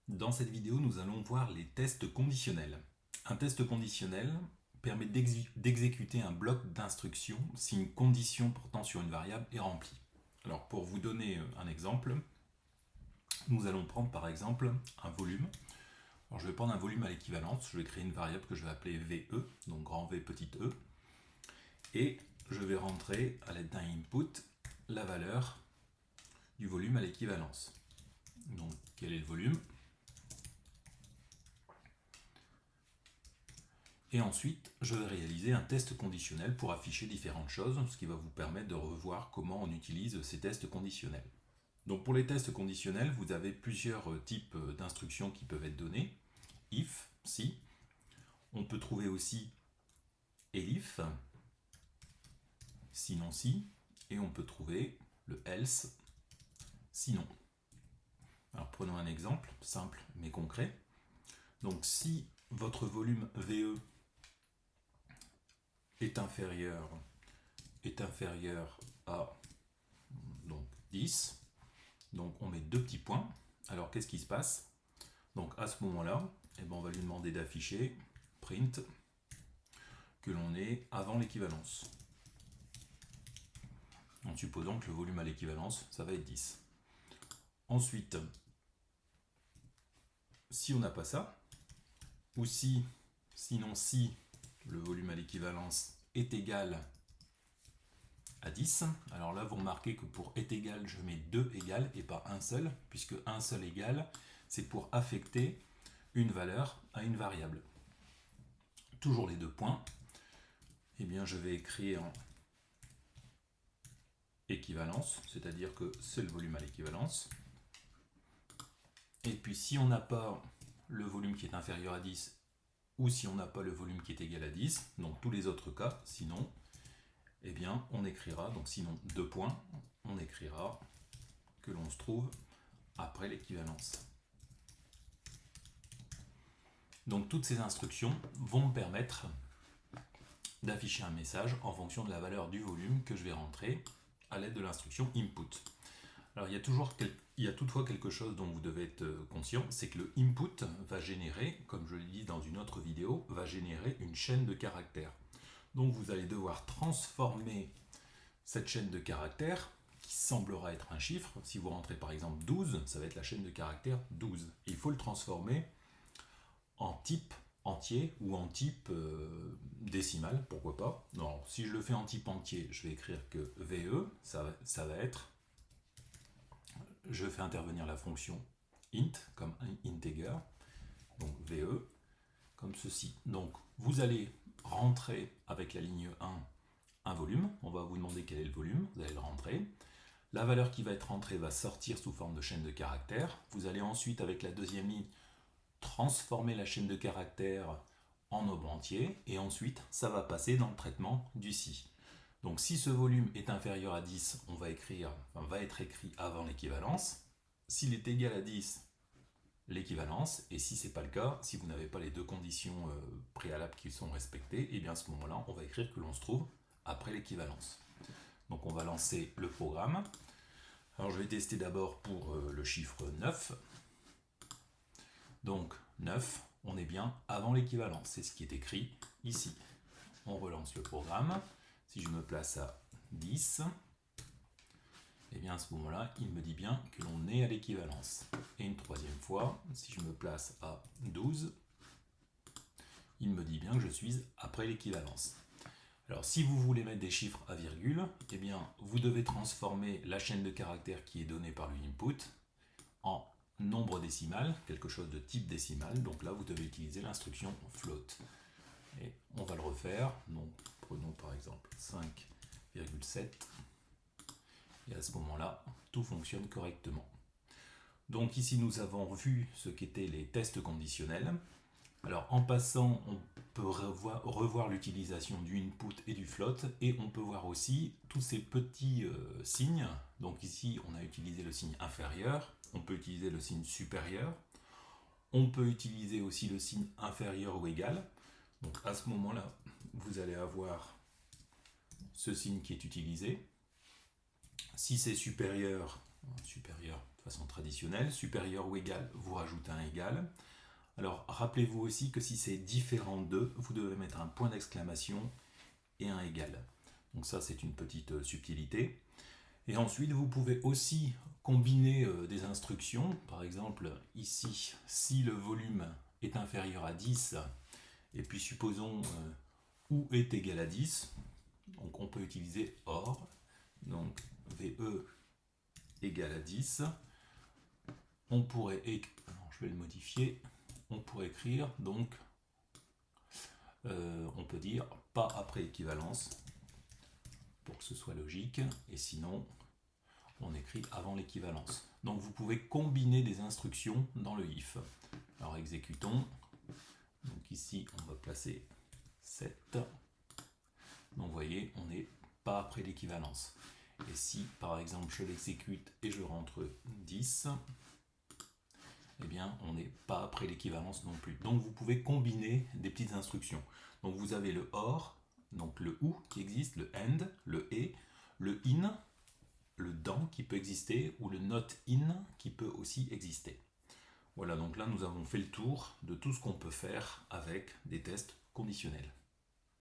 Dans cette vidéo, nous allons voir les tests conditionnels. Un test conditionnel permet d'exécuter un bloc d'instructions si une condition portant sur une variable est remplie. Alors pour vous donner un exemple, nous allons prendre par exemple un volume. Alors je vais prendre un volume à l'équivalence, je vais créer une variable que je vais appeler VE, donc grand V petit e, et je vais rentrer à l'aide d'un input la valeur du volume à l'équivalence. Donc quel est le volume ? Et ensuite, je vais réaliser un test conditionnel pour afficher différentes choses, ce qui va vous permettre de revoir comment on utilise ces tests conditionnels. Donc pour les tests conditionnels, vous avez plusieurs types d'instructions qui peuvent être données. If, si. On peut trouver aussi elif, sinon si. Et on peut trouver le else, sinon. Alors prenons un exemple simple mais concret. Donc si votre volume VE est inférieur à donc 10, donc on met deux petits points. Alors qu'est-ce qui se passe? Donc à ce moment-là, on va lui demander d'afficher print que l'on est avant l'équivalence, en supposant que le volume à l'équivalence, ça va être 10. Ensuite, si on n'a pas ça, ou sinon si le volume à l'équivalence est égal à 10, alors là vous remarquez que pour est égal, je mets 2 égales et pas un seul, puisque un seul égal, c'est pour affecter une valeur à une variable. Toujours les deux points, je vais écrire équivalence, c'est-à-dire que c'est le volume à l'équivalence. Et puis si on n'a pas le volume qui est inférieur à 10, ou si on n'a pas le volume qui est égal à 10, donc tous les autres cas, sinon, on écrira, donc sinon deux points, on écrira que l'on se trouve après l'équivalence. Donc toutes ces instructions vont me permettre d'afficher un message en fonction de la valeur du volume que je vais rentrer à l'aide de l'instruction input. Alors il y a toutefois quelque chose dont vous devez être conscient, c'est que le input va générer, comme je l'ai dit dans une autre vidéo, va générer une chaîne de caractères. Donc vous allez devoir transformer cette chaîne de caractères, qui semblera être un chiffre. Si vous rentrez par exemple 12, ça va être la chaîne de caractères 12. Et il faut le transformer en type entier ou en type décimal, pourquoi pas. Non, si je le fais en type entier, je vais écrire que VE, ça va être, je fais intervenir la fonction int comme un integer, donc VE, comme ceci. Donc vous allez rentrer avec la ligne 1 un volume, on va vous demander quel est le volume, vous allez le rentrer. La valeur qui va être rentrée va sortir sous forme de chaîne de caractères. Vous allez ensuite, avec la deuxième ligne, transformer la chaîne de caractères en nombre entier, et ensuite ça va passer dans le traitement du si. Donc si ce volume est inférieur à 10, va être écrit avant l'équivalence. S'il est égal à 10, l'équivalence, et si ce n'est pas le cas, si vous n'avez pas les deux conditions préalables qui sont respectées, et bien à ce moment-là, on va écrire que l'on se trouve après l'équivalence. Donc on va lancer le programme. Alors je vais tester d'abord pour le chiffre 9. Donc 9, on est bien avant l'équivalence, c'est ce qui est écrit ici. On relance le programme. Si je me place à 10, à ce moment-là, il me dit bien que l'on est à l'équivalence. Et une troisième fois, si je me place à 12, il me dit bien que je suis après l'équivalence. Alors si vous voulez mettre des chiffres à virgule, vous devez transformer la chaîne de caractères qui est donnée par l'input en nombre décimal, quelque chose de type décimal. Donc là, vous devez utiliser l'instruction float. Et on va le refaire. Donc prenons par exemple 5,7. Et à ce moment-là, tout fonctionne correctement. Donc ici, nous avons vu ce qu'étaient les tests conditionnels. Alors en passant, on peut revoir l'utilisation du input et du float, et on peut voir aussi tous ces petits signes. Donc ici, on a utilisé le signe inférieur, on peut utiliser le signe supérieur, on peut utiliser aussi le signe inférieur ou égal. Donc à ce moment-là, vous allez avoir ce signe qui est utilisé. Si c'est supérieur, façon traditionnelle. Supérieur ou égal, vous rajoutez un égal. Alors rappelez-vous aussi que si c'est différent de, vous devez mettre un point d'exclamation et un égal. Donc ça, c'est une petite subtilité. Et ensuite, vous pouvez aussi combiner des instructions. Par exemple, ici, si le volume est inférieur à 10, et puis supposons ou est égal à 10, donc on peut utiliser OR, donc VE égale à 10. On pourrait, je vais le modifier, on pourrait écrire donc, on peut dire pas après équivalence, pour que ce soit logique, et sinon on écrit avant l'équivalence. Donc vous pouvez combiner des instructions dans le if. Alors exécutons. Donc ici on va placer 7. Donc vous voyez, on n'est pas après l'équivalence. Et si par exemple je l'exécute et je rentre 10, eh bien on n'est pas après l'équivalence non plus. Donc vous pouvez combiner des petites instructions. Donc vous avez le OR, donc le OU qui existe, le AND, le ET, le IN, le DAN qui peut exister, ou le NOT IN qui peut aussi exister. Voilà, donc là nous avons fait le tour de tout ce qu'on peut faire avec des tests conditionnels.